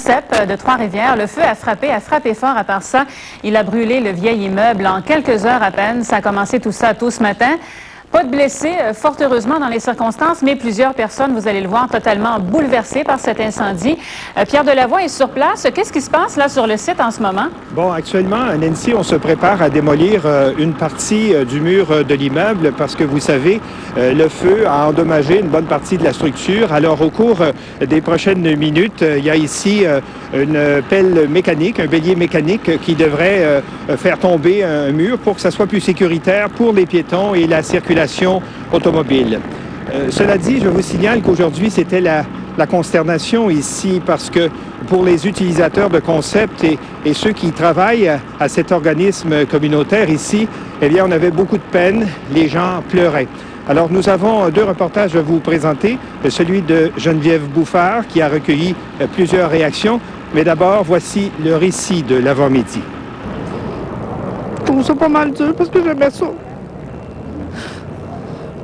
Concept de Trois-Rivières. Le feu a frappé fort. À part ça, il a brûlé le vieil immeuble en quelques heures à peine. Ça a commencé tout ça tôt ce matin. Pas de blessés, fort heureusement dans les circonstances, mais plusieurs personnes, vous allez le voir, totalement bouleversées par cet incendie. Pierre Delavoye est sur place. Qu'est-ce qui se passe là sur le site en ce moment? Bon, actuellement, à Nancy, on se prépare à démolir une partie du mur de l'immeuble parce que, vous savez, le feu a endommagé une bonne partie de la structure. Alors, au cours des prochaines minutes, il y a ici une pelle mécanique, un bélier mécanique qui devrait faire tomber un mur pour que ça soit plus sécuritaire pour les piétons et la circulation automobile. Cela dit, je vous signale qu'aujourd'hui, c'était la consternation ici parce que pour les utilisateurs de Concept et ceux qui travaillent à cet organisme communautaire ici, eh bien, on avait beaucoup de peine. Les gens pleuraient. Alors, nous avons deux reportages à vous présenter. Celui de Geneviève Bouffard qui a recueilli plusieurs réactions. Mais d'abord, voici le récit de l'avant-midi. Je trouve ça pas mal dur parce que j'aimais ça.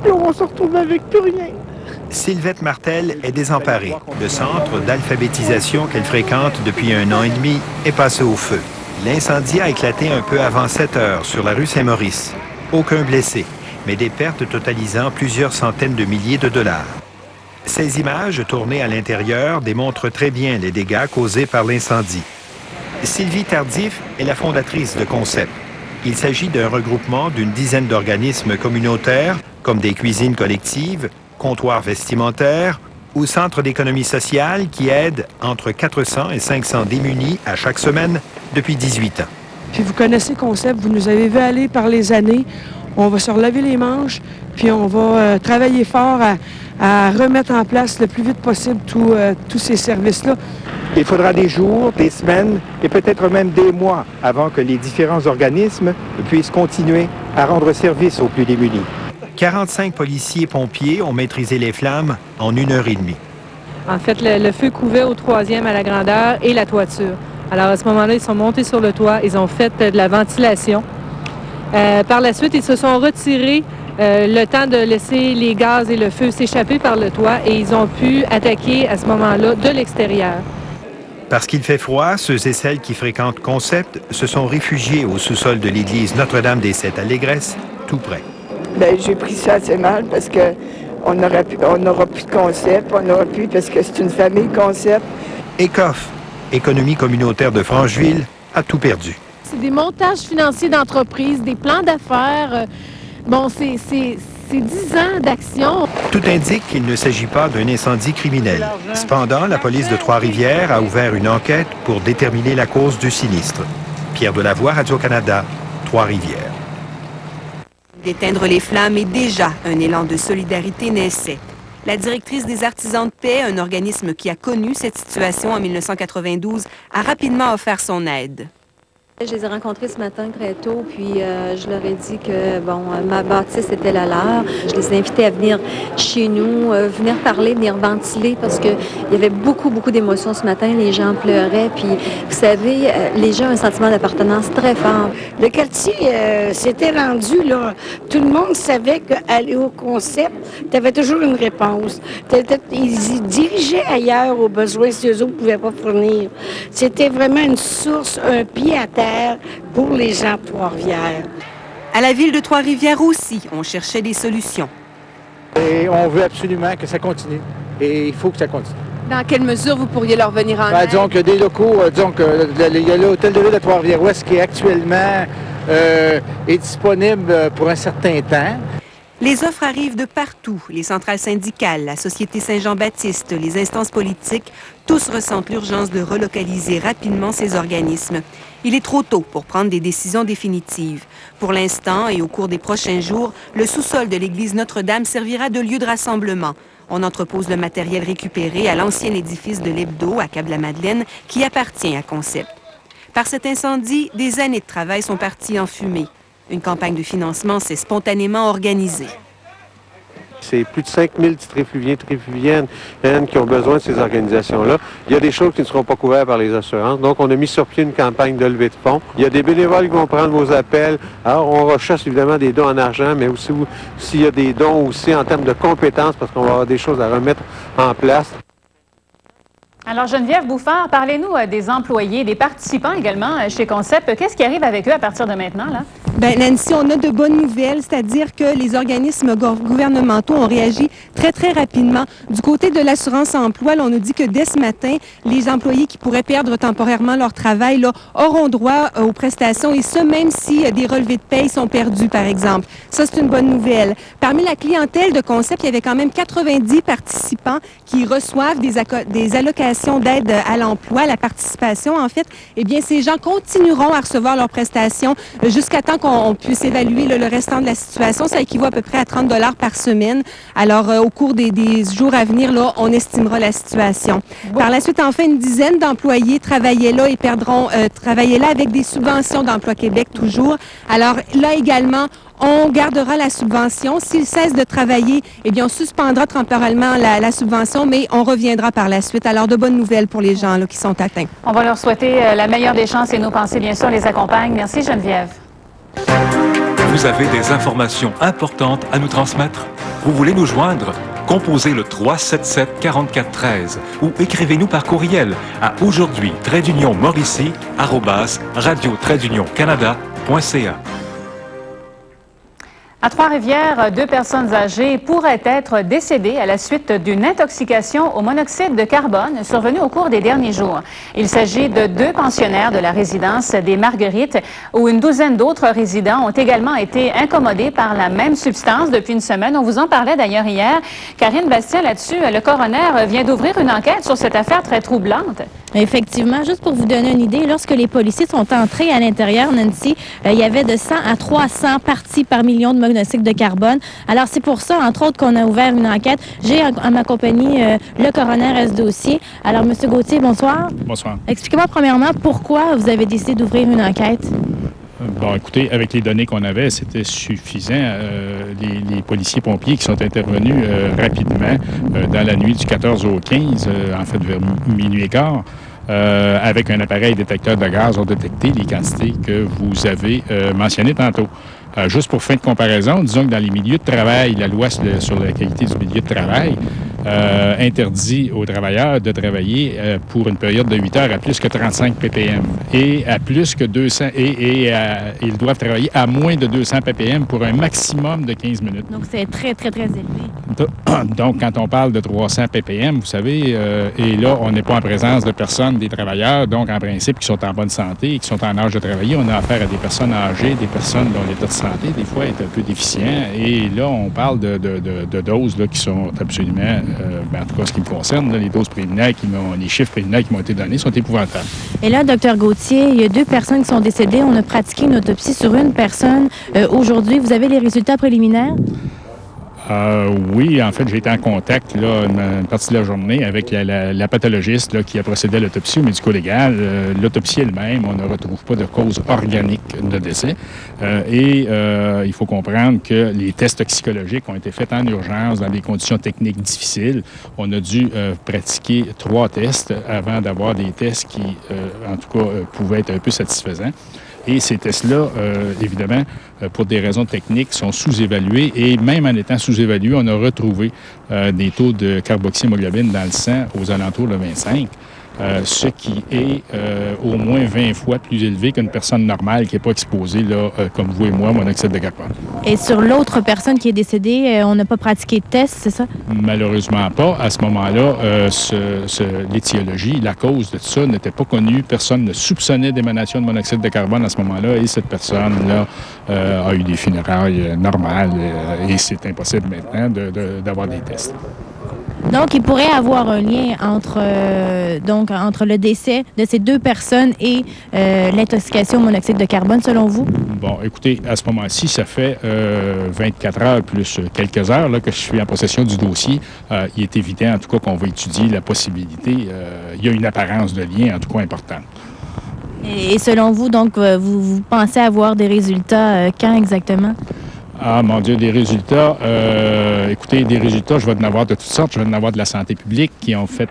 Puis on se retrouve avec plus rien. Sylvette Martel est désemparée. Le centre d'alphabétisation qu'elle fréquente depuis 1 an et demi est passé au feu. L'incendie a éclaté un peu avant 7 heures sur la rue Saint-Maurice. Aucun blessé, mais des pertes totalisant plusieurs centaines de milliers de dollars. Ces images tournées à l'intérieur démontrent très bien les dégâts causés par l'incendie. Sylvie Tardif est la fondatrice de Concept. Il s'agit d'un regroupement d'une dizaine d'organismes communautaires, comme des cuisines collectives, comptoirs vestimentaires ou centres d'économie sociale qui aident entre 400 et 500 démunis à chaque semaine depuis 18 ans. Puis vous connaissez Concept, vous nous avez vu aller par les années. On va se relever les manches, puis on va travailler fort à remettre en place le plus vite possible tous ces services-là. Il faudra des jours, des semaines et peut-être même des mois avant que les différents organismes puissent continuer à rendre service aux plus démunis. 45 policiers et pompiers ont maîtrisé les flammes en 1 heure et demie. En fait, le feu couvait au 3e à la grandeur et la toiture. Alors, à ce moment-là, ils sont montés sur le toit, ils ont fait de la ventilation. Par la suite, ils se sont retirés le temps de laisser les gaz et le feu s'échapper par le toit et ils ont pu attaquer à ce moment-là de l'extérieur. Parce qu'il fait froid, ceux et celles qui fréquentent Concept se sont réfugiés au sous-sol de l'église Notre-Dame-des-Sept à Légresse, tout près. Bien, j'ai pris ça assez mal parce que on n'aura plus de Concept, on n'aura plus parce que c'est une famille Concept. ECOF, Économie communautaire de Francheville, a tout perdu. C'est des montages financiers d'entreprise, des plans d'affaires. Bon, c'est 10 ans d'action. Tout indique qu'il ne s'agit pas d'un incendie criminel. Cependant, la police de Trois-Rivières a ouvert une enquête pour déterminer la cause du sinistre. Pierre Delavoye, Radio-Canada, Trois-Rivières. D'éteindre les flammes et déjà un élan de solidarité naissait. La directrice des Artisans de paix, un organisme qui a connu cette situation en 1992, a rapidement offert son aide. Je les ai rencontrés ce matin très tôt, puis je leur ai dit que ma bâtisse était la leur. Je les ai invités à venir chez nous, venir parler, venir ventiler, parce qu'il y avait beaucoup d'émotions ce matin. Les gens pleuraient, puis vous savez, les gens ont un sentiment d'appartenance très fort. Le quartier s'était rendu, là. Tout le monde savait qu'aller au Concept, tu avais toujours une réponse. Ils dirigeaient ailleurs aux besoins si eux autres ne pouvaient pas fournir. C'était vraiment une source, un pied à terre pour les gens de Trois-Rivières. À la ville de Trois-Rivières aussi, on cherchait des solutions. Et on veut absolument que ça continue. Et il faut que ça continue. Dans quelle mesure vous pourriez leur venir en aide? Disons que des locaux, il y a l'hôtel de ville de Trois-Rivières-Ouest qui actuellement est disponible pour un certain temps. Les offres arrivent de partout. Les centrales syndicales, la Société Saint-Jean-Baptiste, les instances politiques, tous ressentent l'urgence de relocaliser rapidement ces organismes. Il est trop tôt pour prendre des décisions définitives. Pour l'instant et au cours des prochains jours, le sous-sol de l'église Notre-Dame servira de lieu de rassemblement. On entrepose le matériel récupéré à l'ancien édifice de l'Hebdo à Cap-la-Madeleine qui appartient à Concept. Par cet incendie, des années de travail sont parties en fumée. Une campagne de financement s'est spontanément organisée. C'est plus de 5000 tréfluviennes qui ont besoin de ces organisations-là. Il y a des choses qui ne seront pas couvertes par les assurances. Donc, on a mis sur pied une campagne de levée de fonds. Il y a des bénévoles qui vont prendre vos appels. Alors, on recherche évidemment des dons en argent, mais aussi s'il y a des dons aussi en termes de compétences, parce qu'on va avoir des choses à remettre en place. Alors, Geneviève Bouffard, parlez-nous des employés, des participants également chez Concept. Qu'est-ce qui arrive avec eux à partir de maintenant, là? Bien, Nancy, on a de bonnes nouvelles, c'est-à-dire que les organismes gouvernementaux ont réagi très, très rapidement. Du côté de l'assurance-emploi, on nous dit que dès ce matin, les employés qui pourraient perdre temporairement leur travail là, auront droit aux prestations, et ce, même si des relevés de paye sont perdus, par exemple. Ça, c'est une bonne nouvelle. Parmi la clientèle de Concept, il y avait quand même 90 participants qui reçoivent des allocations d'aide à l'emploi, la participation, en fait. Eh bien, ces gens continueront à recevoir leurs prestations jusqu'à temps qu'on puisse évaluer le restant de la situation. Ça équivaut à peu près à 30 $ par semaine. Alors, au cours des jours à venir, là, on estimera la situation. Par la suite, enfin, une dizaine d'employés travaillaient là et travaillaient là avec des subventions d'Emploi Québec toujours. Alors, là également, on gardera la subvention. S'ils cessent de travailler, eh bien, on suspendra temporairement la subvention, mais on reviendra par la suite. Alors, de bonnes nouvelles pour les gens là, qui sont atteints. On va leur souhaiter la meilleure des chances et nos pensées, bien sûr, les accompagnent. Merci, Geneviève. Vous avez des informations importantes à nous transmettre? Vous voulez nous joindre? Composez le 377-4413 ou écrivez-nous par courriel à aujourd'hui-mauricie@radio-canada.ca. À Trois-Rivières, 2 personnes âgées pourraient être décédées à la suite d'une intoxication au monoxyde de carbone survenue au cours des derniers jours. Il s'agit de 2 pensionnaires de la résidence des Marguerites, où une douzaine d'autres résidents ont également été incommodés par la même substance depuis une semaine. On vous en parlait d'ailleurs hier. Karine Bastien, là-dessus, le coroner vient d'ouvrir une enquête sur cette affaire très troublante. Effectivement, juste pour vous donner une idée, lorsque les policiers sont entrés à l'intérieur, Nancy, il y avait de 100 à 300 parties par million de monoxyde de carbone. Alors, c'est pour ça, entre autres, qu'on a ouvert une enquête. J'ai à ma compagnie le coroner à ce dossier. Alors, M. Gauthier, bonsoir. Bonsoir. Expliquez-moi premièrement pourquoi vous avez décidé d'ouvrir une enquête. Bon, écoutez, avec les données qu'on avait, c'était suffisant. Les policiers-pompiers qui sont intervenus rapidement dans la nuit du 14 au 15, en fait vers minuit et quart, avec un appareil détecteur de gaz, ont détecté les quantités que vous avez mentionnées tantôt. Juste pour fin de comparaison, disons que dans les milieux de travail, la loi sur la qualité du milieu de travail interdit aux travailleurs de travailler pour une période de 8 heures à plus que 35 ppm et à plus que 200 ils doivent travailler à moins de 200 ppm pour un maximum de 15 minutes. Donc, c'est très, très, très élevé. Donc, quand on parle de 300 ppm, vous savez, et là, on n'est pas en présence de personnes, des travailleurs, donc en principe, qui sont en bonne santé et qui sont en âge de travailler. On a affaire à des personnes âgées, des personnes dont l'état de santé, des fois, est un peu déficient. Et là, on parle de doses là, qui sont absolument, en tout cas, ce qui me concerne, là, les doses préliminaires, les chiffres préliminaires qui m'ont été donnés sont épouvantables. Et là, Dr Gauthier, il y a 2 personnes qui sont décédées. On a pratiqué une autopsie sur une personne aujourd'hui. Vous avez les résultats préliminaires? Oui, en fait, j'ai été en contact là, une partie de la journée avec la pathologiste là, qui a procédé à l'autopsie au médico-légal. L'autopsie elle-même, on ne retrouve pas de cause organique de décès. Il faut comprendre que les tests toxicologiques ont été faits en urgence dans des conditions techniques difficiles. On a dû pratiquer 3 tests avant d'avoir des tests qui, en tout cas, pouvaient être un peu satisfaisants. Et ces tests-là, évidemment, pour des raisons techniques, sont sous-évalués. Et même en étant sous-évalués, on a retrouvé des taux de carboxyhémoglobine dans le sang aux alentours de 25, ce qui est au moins 20 fois plus élevé qu'une personne normale qui n'est pas exposée, là, comme vous et moi, au monoxyde de carbone. Et sur l'autre personne qui est décédée, on n'a pas pratiqué de test, c'est ça? Malheureusement pas. À ce moment-là, l'étiologie, la cause de tout ça n'était pas connue. Personne ne soupçonnait d'émanation de monoxyde de carbone à ce moment-là. Et cette personne-là a eu des funérailles normales. Et c'est impossible maintenant d'avoir des tests. Donc, il pourrait avoir un lien entre le décès de ces 2 personnes et l'intoxication au monoxyde de carbone, selon vous? Bon, écoutez, à ce moment-ci, ça fait 24 heures plus quelques heures là, que je suis en possession du dossier. Il est évident, en tout cas, qu'on va étudier la possibilité. Il y a une apparence de lien, en tout cas, importante. Et selon vous, donc, vous pensez avoir des résultats quand exactement? Ah, mon Dieu, des résultats. Écoutez, des résultats, je vais en avoir de toutes sortes. Je vais en avoir de la santé publique qui ont fait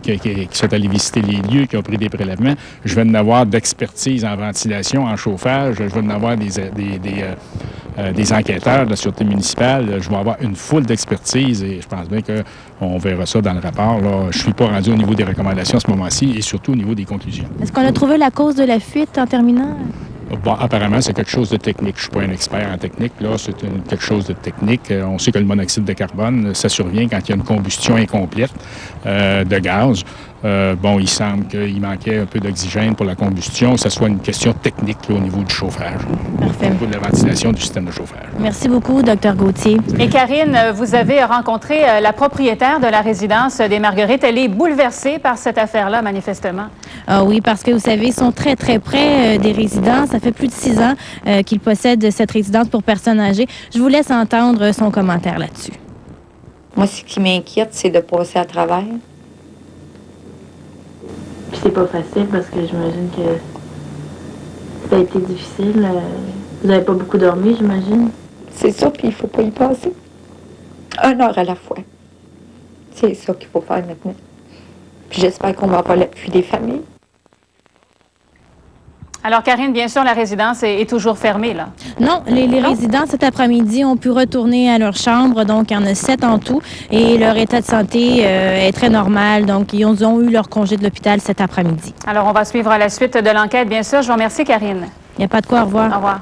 qui sont allés visiter les lieux, qui ont pris des prélèvements. Je vais en avoir d'expertise en ventilation, en chauffage. Je vais en avoir des enquêteurs de la Sûreté municipale. Je vais avoir une foule d'expertise et je pense bien qu'on verra ça dans le rapport. Là. Je ne suis pas rendu au niveau des recommandations à ce moment-ci et surtout au niveau des conclusions. Est-ce qu'on a trouvé la cause de la fuite en terminant? Bon, apparemment, c'est quelque chose de technique. Je ne suis pas un expert en technique. Là, c'est quelque chose de technique. On sait que le monoxyde de carbone, ça survient quand il y a une combustion incomplète de gaz. Bon, il semble qu'il manquait un peu d'oxygène pour la combustion, que ce soit une question technique là, au niveau du chauffage, Parfait. au niveau de la ventilation du système de chauffage. Merci beaucoup, Dr Gauthier. Et Karine, vous avez rencontré la propriétaire de la résidence des Marguerites. Elle est bouleversée par cette affaire-là, manifestement. Ah oui, parce que vous savez, ils sont très, très près des résidences. Ça fait plus de 6 ans qu'ils possèdent cette résidence pour personnes âgées. Je vous laisse entendre son commentaire là-dessus. Moi, ce qui m'inquiète, c'est de passer à travers. Puis c'est pas facile parce que j'imagine que ça a été difficile. Vous n'avez pas beaucoup dormi, j'imagine? C'est ça, puis il faut pas y passer. 1 heure à la fois. C'est ça qu'il faut faire maintenant. Puis j'espère qu'on va avoir l'appui des familles. Alors, Karine, bien sûr, la résidence est toujours fermée, là. Non, les résidents, cet après-midi, ont pu retourner à leur chambre. Donc, il y en a 7 en tout. Et leur état de santé est très normal. Donc, ils ont eu leur congé de l'hôpital cet après-midi. Alors, on va suivre la suite de l'enquête, bien sûr. Je vous remercie, Karine. Il n'y a pas de quoi. Au revoir. Au revoir.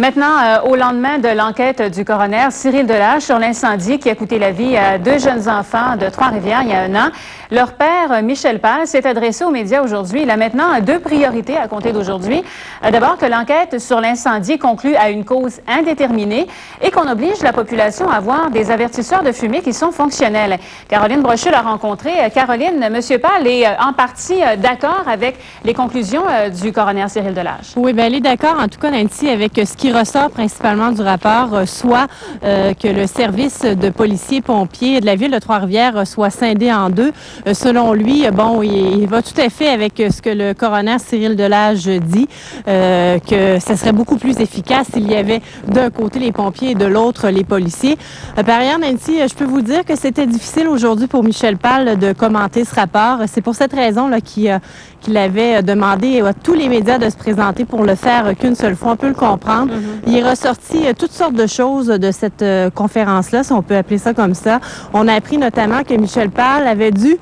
Maintenant, au lendemain de l'enquête du coroner Cyril Delage sur l'incendie qui a coûté la vie à 2 jeunes enfants de Trois-Rivières il y a 1 an, leur père, Michel Pal, s'est adressé aux médias aujourd'hui. Il a maintenant 2 priorités à compter d'aujourd'hui. D'abord, que l'enquête sur l'incendie conclue à une cause indéterminée et qu'on oblige la population à avoir des avertisseurs de fumée qui sont fonctionnels. Caroline Brochu l'a rencontré. Caroline, M. Pal est en partie d'accord avec les conclusions du coroner Cyril Delage. Oui, bien, elle est d'accord, en tout cas, Nancy, avec ce qui ressort principalement du rapport, soit que le service de policiers-pompiers de la ville de Trois-Rivières soit scindé en 2. Selon lui, bon, il va tout à fait avec ce que le coroner Cyril Delage dit, que ce serait beaucoup plus efficace s'il y avait d'un côté les pompiers et de l'autre les policiers. Par ailleurs, Nancy, je peux vous dire que c'était difficile aujourd'hui pour Michel Pal de commenter ce rapport. C'est pour cette raison là qu'il avait demandé à tous les médias de se présenter pour le faire qu'une seule fois. On peut le comprendre. Il est ressorti toutes sortes de choses de cette conférence-là, si on peut appeler ça comme ça. On a appris notamment que Michel Pal avait dû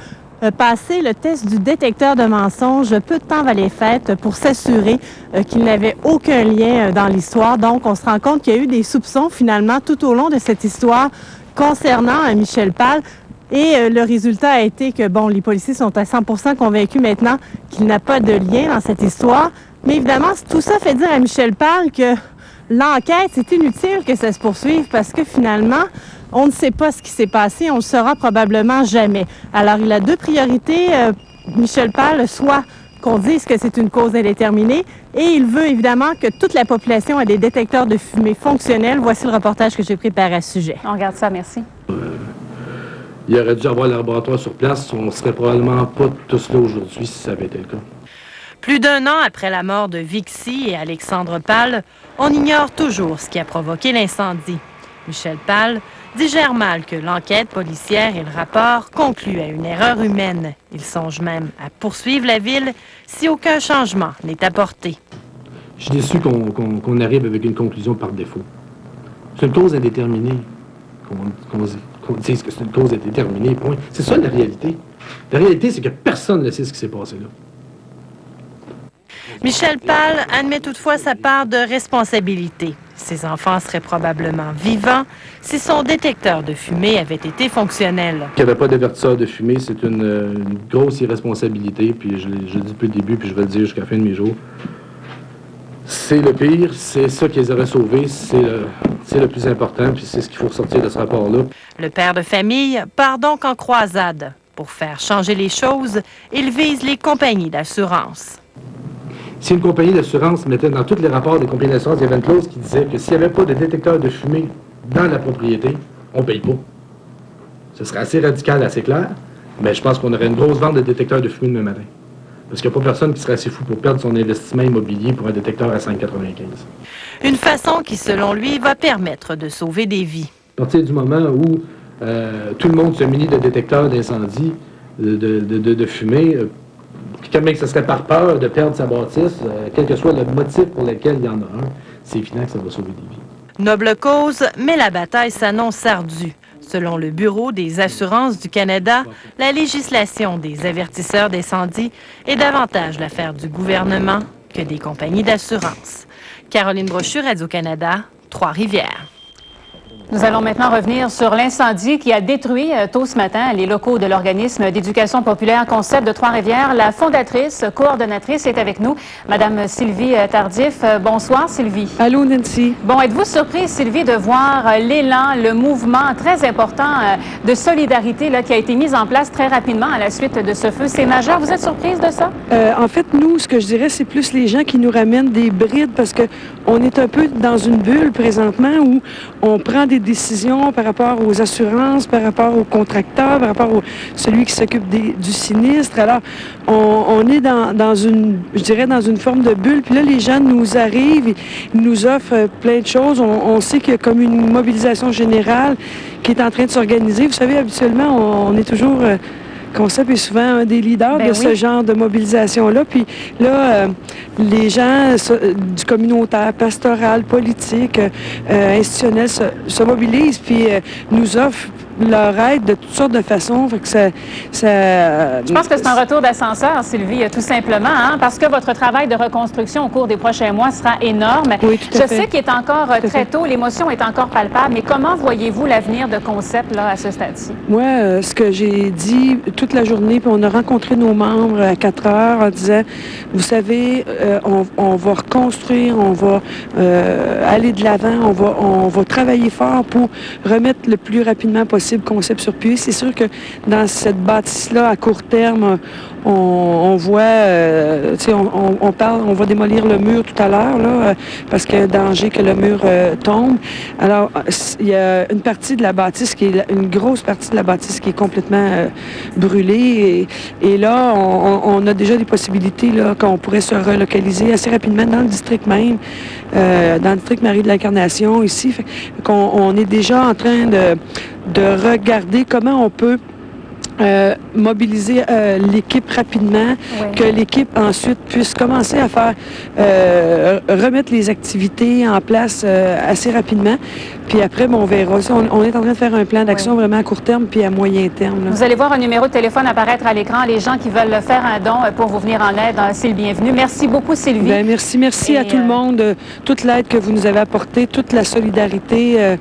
passer le test du détecteur de mensonges peu de temps avant les fêtes pour s'assurer qu'il n'avait aucun lien dans l'histoire. Donc, on se rend compte qu'il y a eu des soupçons, finalement, tout au long de cette histoire concernant Michel Pal. Et le résultat a été que, bon, les policiers sont à 100% convaincus maintenant qu'il n'a pas de lien dans cette histoire. Mais évidemment, tout ça fait dire à Michel Pal que l'enquête, c'est inutile que ça se poursuive parce que finalement, on ne sait pas ce qui s'est passé, on ne le saura probablement jamais. Alors, il a 2 priorités, Michel Pal, soit qu'on dise que c'est une cause indéterminée et il veut évidemment que toute la population ait des détecteurs de fumée fonctionnels. Voici le reportage que j'ai préparé à ce sujet. On regarde ça, merci. Il aurait dû avoir le laboratoire sur place. On ne serait probablement pas tous là aujourd'hui si ça avait été le cas. Plus d'1 an après la mort de Vixie et Alexandre Pal, on ignore toujours ce qui a provoqué l'incendie. Michel Pal digère mal que l'enquête policière et le rapport concluent à une erreur humaine. Il songe même à poursuivre la ville si aucun changement n'est apporté. Je suis déçu qu'on arrive avec une conclusion par défaut. C'est une cause indéterminée. Qu'on dise que c'est une cause indéterminée, point. C'est ça la réalité. La réalité, c'est que personne ne sait ce qui s'est passé là. Michel Pal admet toutefois sa part de responsabilité. Ses enfants seraient probablement vivants si son détecteur de fumée avait été fonctionnel. Qu'il n'y avait pas d'avertisseur de fumée, c'est une grosse irresponsabilité, puis je le dis depuis le début, puis je vais le dire jusqu'à la fin de mes jours. C'est le pire, c'est ça qui les aurait sauvés, c'est le plus important, puis c'est ce qu'il faut ressortir de ce rapport-là. Le père de famille part donc en croisade. Pour faire changer les choses, il vise les compagnies d'assurance. Si une compagnie d'assurance mettait dans tous les rapports des compagnies d'assurance, il y avait une clause qui disait que s'il n'y avait pas de détecteur de fumée dans la propriété, on ne paye pas. Ce serait assez radical, assez clair, mais je pense qu'on aurait une grosse vente de détecteurs de fumée demain matin. Parce qu'il n'y a pas personne qui serait assez fou pour perdre son investissement immobilier pour un détecteur à 5,95. Une façon qui, selon lui, va permettre de sauver des vies. À partir du moment où tout le monde se munit de détecteurs d'incendie, de fumée, Puis comme que ce serait par peur de perdre sa bâtisse, quel que soit le motif pour lequel il y en a un, c'est évident que ça va sauver des vies. Noble cause, mais la bataille s'annonce ardue. Selon le Bureau des assurances du Canada, la législation des avertisseurs d'incendie est davantage l'affaire du gouvernement que des compagnies d'assurance. Caroline Brochu, Radio-Canada, Trois-Rivières. Nous allons maintenant revenir sur l'incendie qui a détruit tôt ce matin les locaux de l'organisme d'éducation populaire Concept de Trois-Rivières. La fondatrice, coordonnatrice est avec nous, Madame Sylvie Tardif. Bonsoir, Sylvie. Allô, Nancy. Bon, êtes-vous surprise, Sylvie, de voir l'élan, le mouvement très important de solidarité là, qui a été mis en place très rapidement à la suite de ce feu? C'est majeur. Vous êtes surprise de ça? En fait, nous, ce que je dirais, c'est plus les gens qui nous ramènent des brides parce que on est un peu dans une bulle présentement où on prend des décisions par rapport aux assurances, par rapport aux contracteurs, par rapport à celui qui s'occupe du sinistre. Alors, on est dans une, je dirais, dans une forme de bulle. Puis là, les gens nous arrivent, ils nous offrent plein de choses. On sait qu'il y a comme une mobilisation générale qui est en train de s'organiser. Vous savez, habituellement, on est toujours... Concept est souvent un des leaders de ce genre de mobilisation-là. Puis là, les gens du communautaire, pastoral, politique, institutionnel se mobilisent puis nous offrent leur aide de toutes sortes de façons. Fait que Je pense que c'est un retour d'ascenseur, Sylvie, tout simplement, hein, parce que votre travail de reconstruction au cours des prochains mois sera énorme. Oui, tout à fait. Je sais qu'il est encore très tôt, l'émotion est encore palpable, mais comment voyez-vous l'avenir de Concept là, à ce stade-ci? Moi, ce que j'ai dit toute la journée, puis on a rencontré nos membres à 4 heures en disant, vous savez, on va reconstruire, on va aller de l'avant, on va travailler fort pour remettre le plus rapidement possible Concept sur pied. C'est sûr que dans cette bâtisse-là, à court terme, on voit, on parle, on va démolir le mur tout à l'heure, là, parce qu'il y a un danger que le mur tombe. Alors, il y a une partie de la bâtisse une grosse partie de la bâtisse qui est complètement brûlée. Et là, on a déjà des possibilités là qu'on pourrait se relocaliser assez rapidement dans le district même, dans le district Marie de l'Incarnation ici. Fait qu'on est déjà en train de regarder comment on peut mobiliser l'équipe rapidement, que l'équipe ensuite puisse commencer à faire remettre les activités en place assez rapidement. Puis après, on verra. On est en train de faire un plan d'action vraiment à court terme puis à moyen terme. Là. Vous allez voir un numéro de téléphone apparaître à l'écran. Les gens qui veulent faire un don pour vous venir en aide, c'est le bienvenu. Merci beaucoup, Sylvie. Bien, merci à tout le monde, toute l'aide que vous nous avez apportée, toute la solidarité.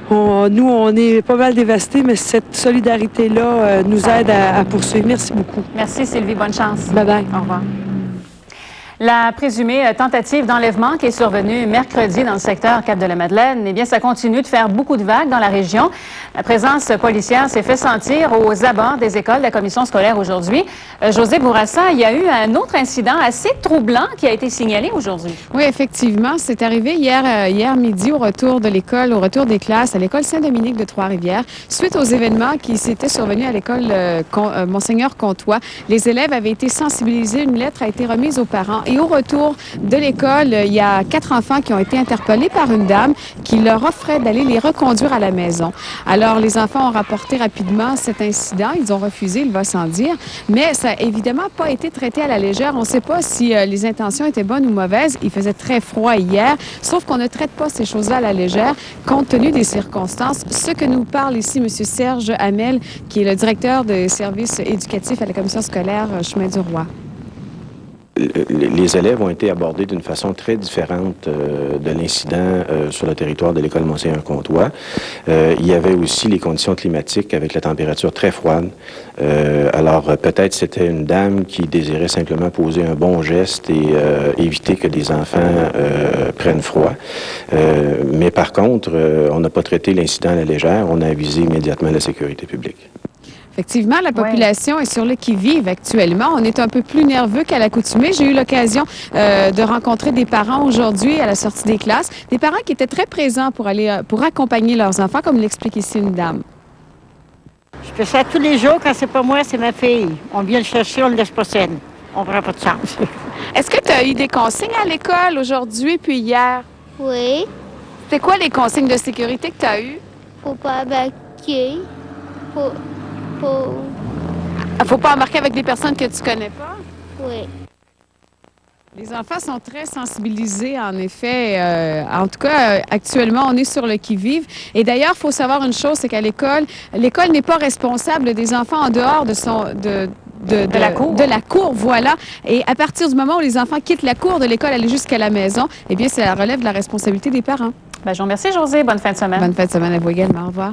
Nous, on est pas mal dévastés, mais cette solidarité-là nous aide à poursuivre. Merci beaucoup. Merci, Sylvie. Bonne chance. Bye-bye. Au revoir. La présumée tentative d'enlèvement qui est survenue mercredi dans le secteur Cap-de-la-Madeleine, eh bien, ça continue de faire beaucoup de vagues dans la région. La présence policière s'est fait sentir aux abords des écoles de la commission scolaire aujourd'hui. José Bourassa, il y a eu un autre incident assez troublant qui a été signalé aujourd'hui. Oui, effectivement. C'est arrivé hier midi au retour de l'école, au retour des classes à l'école Saint-Dominique de Trois-Rivières. Suite aux événements qui s'étaient survenus à l'école Monseigneur Comtois, les élèves avaient été sensibilisés. Une lettre a été remise aux parents. Et au retour de l'école, il y a 4 enfants qui ont été interpellés par une dame qui leur offrait d'aller les reconduire à la maison. Alors, les enfants ont rapporté rapidement cet incident. Ils ont refusé, il va sans dire. Mais ça n'a évidemment pas été traité à la légère. On ne sait pas si les intentions étaient bonnes ou mauvaises. Il faisait très froid hier. Sauf qu'on ne traite pas ces choses-là à la légère, compte tenu des circonstances. Ce que nous parle ici M. Serge Hamel, qui est le directeur des services éducatifs à la commission scolaire Chemin du Roi. Les élèves ont été abordés d'une façon très différente de l'incident sur le territoire de l'école Monseigneur Comtois. Il y avait aussi les conditions climatiques avec la température très froide. Alors peut-être c'était une dame qui désirait simplement poser un bon geste et éviter que des enfants prennent froid. Mais par contre, on n'a pas traité l'incident à la légère. On a avisé immédiatement la sécurité publique. Effectivement, la population est sur le qui-vive actuellement. On est un peu plus nerveux qu'à l'accoutumée. J'ai eu l'occasion de rencontrer des parents aujourd'hui à la sortie des classes. Des parents qui étaient très présents pour accompagner leurs enfants, comme l'explique ici une dame. Je fais ça tous les jours. Quand c'est pas moi, c'est ma fille. On vient le chercher, on le laisse pas seul. On prend pas de chance. Est-ce que tu as eu des consignes à l'école aujourd'hui puis hier? Oui. C'est quoi les consignes de sécurité que tu as eues? Faut pas embarquer. Faut pas embarquer avec des personnes que tu connais pas? Oui. Les enfants sont très sensibilisés, en effet. En tout cas, actuellement, on est sur le qui-vive. Et d'ailleurs, il faut savoir une chose, c'est qu'à l'école n'est pas responsable des enfants en dehors de la cour. De la cour, voilà. Et à partir du moment où les enfants quittent la cour de l'école, aller jusqu'à la maison, eh bien, ça relève de la responsabilité des parents. Ben, je vous remercie, Josée. Bonne fin de semaine. Bonne fin de semaine à vous également. Au revoir.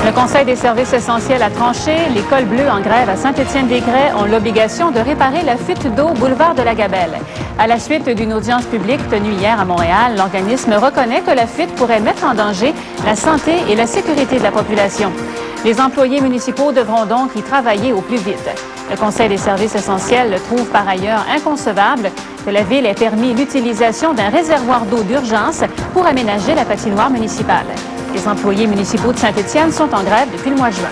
Le Conseil des services essentiels a tranché. Les cols bleus en grève à Saint-Étienne-des-Grès ont l'obligation de réparer la fuite d'eau boulevard de la Gabelle. À la suite d'une audience publique tenue hier à Montréal, l'organisme reconnaît que la fuite pourrait mettre en danger la santé et la sécurité de la population. Les employés municipaux devront donc y travailler au plus vite. Le Conseil des services essentiels trouve par ailleurs inconcevable que la Ville ait permis l'utilisation d'un réservoir d'eau d'urgence pour aménager la patinoire municipale. Les employés municipaux de Saint-Étienne sont en grève depuis le mois de juin.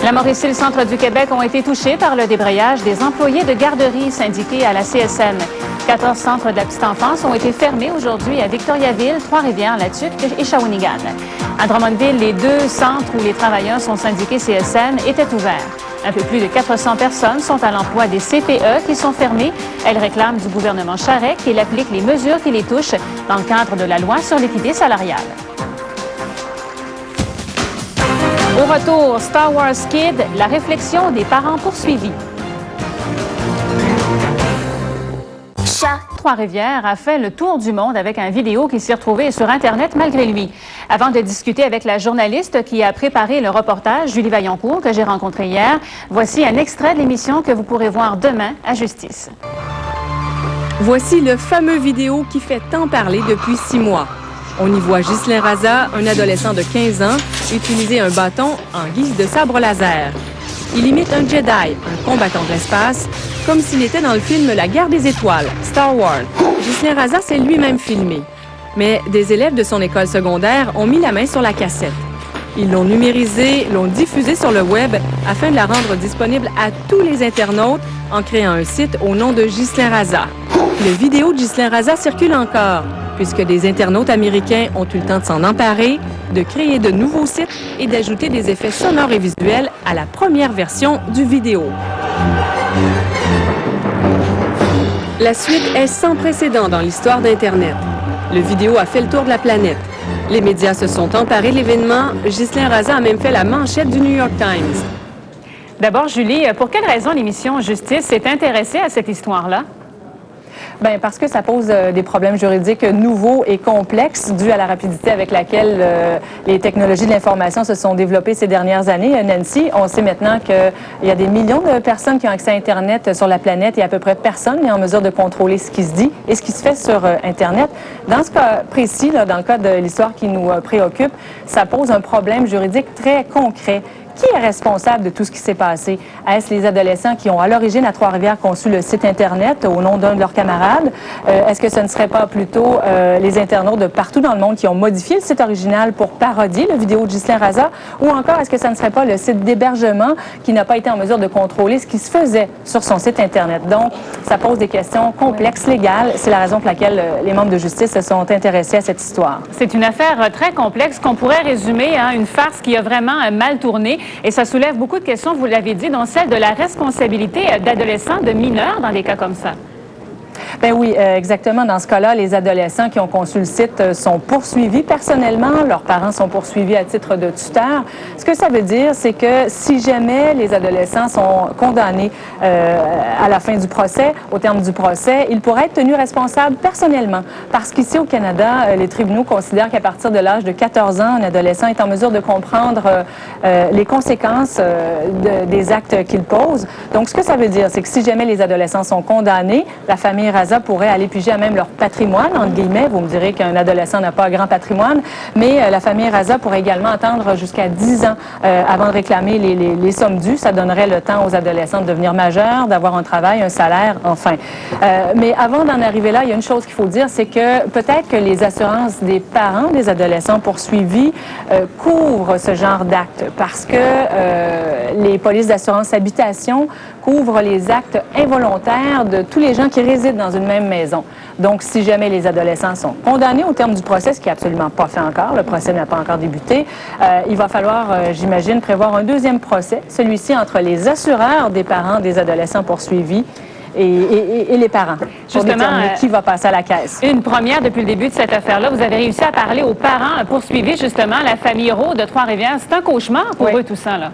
La Mauricie et le centre du Québec ont été touchés par le débrayage des employés de garderie syndiqués à la CSN. 14 centres de la petite enfance ont été fermés aujourd'hui à Victoriaville, Trois-Rivières, La Tuque et Shawinigan. À Drummondville, les 2 centres où les travailleurs sont syndiqués CSN étaient ouverts. Un peu plus de 400 personnes sont à l'emploi des CPE qui sont fermées. Elles réclament du gouvernement Charest qu'il applique les mesures qui les touchent dans le cadre de la loi sur l'équité salariale. Au retour, Star Wars Kid, la réflexion des parents poursuivis. Trois-Rivières a fait le tour du monde avec un vidéo qui s'est retrouvé sur Internet malgré lui. Avant de discuter avec la journaliste qui a préparé le reportage, Julie Vaillancourt, que j'ai rencontrée hier, voici un extrait de l'émission que vous pourrez voir demain à Justice. Voici le fameux vidéo qui fait tant parler depuis 6 mois. On y voit Ghislain Raza, un adolescent de 15 ans, utiliser un bâton en guise de sabre laser. Il imite un Jedi, un combattant de l'espace, comme s'il était dans le film La Guerre des Étoiles, Star Wars. Ghislain Raza s'est lui-même filmé. Mais des élèves de son école secondaire ont mis la main sur la cassette. Ils l'ont numérisée, l'ont diffusée sur le web afin de la rendre disponible à tous les internautes en créant un site au nom de Ghislain Raza. Le vidéo de Ghislain Raza circule encore, puisque des internautes américains ont eu le temps de s'en emparer, de créer de nouveaux sites et d'ajouter des effets sonores et visuels à la première version du vidéo. La suite est sans précédent dans l'histoire d'Internet. Le vidéo a fait le tour de la planète. Les médias se sont emparés de l'événement. Ghislain Raza a même fait la manchette du New York Times. D'abord, Julie, pour quelle raison l'émission Justice s'est intéressée à cette histoire-là? Bien, parce que ça pose des problèmes juridiques nouveaux et complexes dus à la rapidité avec laquelle les technologies de l'information se sont développées ces dernières années. Nancy, on sait maintenant qu'il y a des millions de personnes qui ont accès à Internet sur la planète et à peu près personne n'est en mesure de contrôler ce qui se dit et ce qui se fait sur Internet. Dans ce cas précis, là, dans le cas de l'histoire qui nous préoccupe, ça pose un problème juridique très concret. Qui est responsable de tout ce qui s'est passé? Est-ce les adolescents qui ont, à l'origine, à Trois-Rivières, conçu le site Internet au nom d'un de leurs camarades? Est-ce que ce ne serait pas plutôt les internautes de partout dans le monde qui ont modifié le site original pour parodier la vidéo de Ghislain Raza? Ou encore, est-ce que ce ne serait pas le site d'hébergement qui n'a pas été en mesure de contrôler ce qui se faisait sur son site Internet? Donc, ça pose des questions complexes légales. C'est la raison pour laquelle les membres de justice se sont intéressés à cette histoire. C'est une affaire très complexe qu'on pourrait résumer à une farce qui a vraiment mal tourné. Et ça soulève beaucoup de questions, vous l'avez dit, dont celle de la responsabilité d'adolescents, de mineurs dans des cas comme ça. Ben oui, exactement. Dans ce cas-là, les adolescents qui ont conçu le site sont poursuivis personnellement. Leurs parents sont poursuivis à titre de tuteur. Ce que ça veut dire, c'est que si jamais les adolescents sont condamnés à la fin du procès, au terme du procès, ils pourraient être tenus responsables personnellement. Parce qu'ici, au Canada, les tribunaux considèrent qu'à partir de l'âge de 14 ans, un adolescent est en mesure de comprendre les conséquences des actes qu'il pose. Donc, ce que ça veut dire, c'est que si jamais les adolescents sont condamnés, la famille Raza pourrait aller piger à même leur patrimoine, entre guillemets. Vous me direz qu'un adolescent n'a pas un grand patrimoine, mais la famille Raza pourrait également attendre jusqu'à 10 ans avant de réclamer les sommes dues. Ça donnerait le temps aux adolescents de devenir majeurs, d'avoir un travail, un salaire, enfin. Mais avant d'en arriver là, il y a une chose qu'il faut dire, c'est que peut-être que les assurances des parents des adolescents poursuivis couvrent ce genre d'actes parce que les les polices d'assurance habitation couvrent les actes involontaires de tous les gens qui résident dans une même maison. Donc, si jamais les adolescents sont condamnés au terme du procès, ce qui n'est absolument pas fait encore, le procès n'a pas encore débuté, il va falloir, j'imagine, prévoir un deuxième procès, celui-ci entre les assureurs des parents des adolescents poursuivis et les parents, pour déterminer qui va passer à la caisse. Une première depuis le début de cette affaire-là. Vous avez réussi à parler aux parents poursuivis, justement, la famille Roux de Trois-Rivières. C'est un cauchemar pour eux, tout ça, là.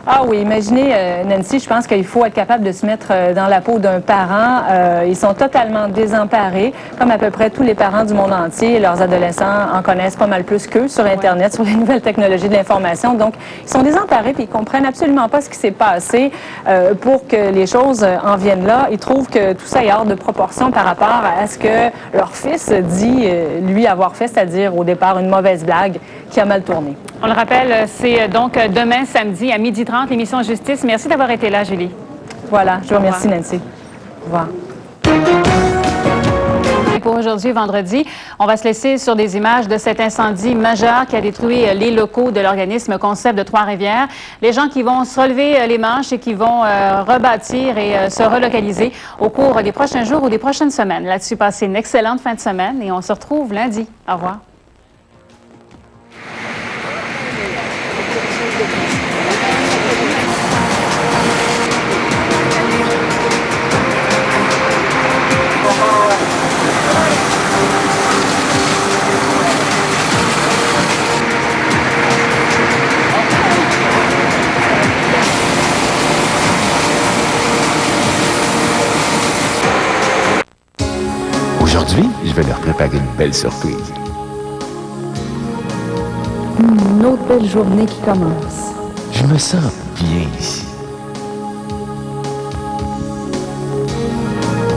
Ah oui, imaginez, Nancy, je pense qu'il faut être capable de se mettre dans la peau d'un parent. Ils sont totalement désemparés, comme à peu près tous les parents du monde entier. Leurs adolescents en connaissent pas mal plus qu'eux sur Internet, sur les nouvelles technologies de l'information. Donc, ils sont désemparés puis ils comprennent absolument pas ce qui s'est passé pour que les choses en viennent là. Ils trouvent que tout ça est hors de proportion par rapport à ce que leur fils dit, lui, avoir fait, c'est-à-dire au départ une mauvaise blague qui a mal tourné. On le rappelle, c'est donc demain, samedi, à 12h30, l'émission Justice. Merci d'avoir été là, Julie. Voilà, je vous remercie, Nancy. Au revoir. Et pour aujourd'hui, vendredi, on va se laisser sur des images de cet incendie majeur qui a détruit les locaux de l'organisme Concept de Trois-Rivières. Les gens qui vont se relever les manches et qui vont rebâtir et se relocaliser au cours des prochains jours ou des prochaines semaines. Là-dessus, passez une excellente fin de semaine et on se retrouve lundi. Au revoir. Aujourd'hui, je vais leur préparer une belle surprise. Une autre belle journée qui commence. Je me sens bien ici.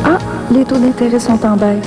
Ah, les taux d'intérêt sont en baisse.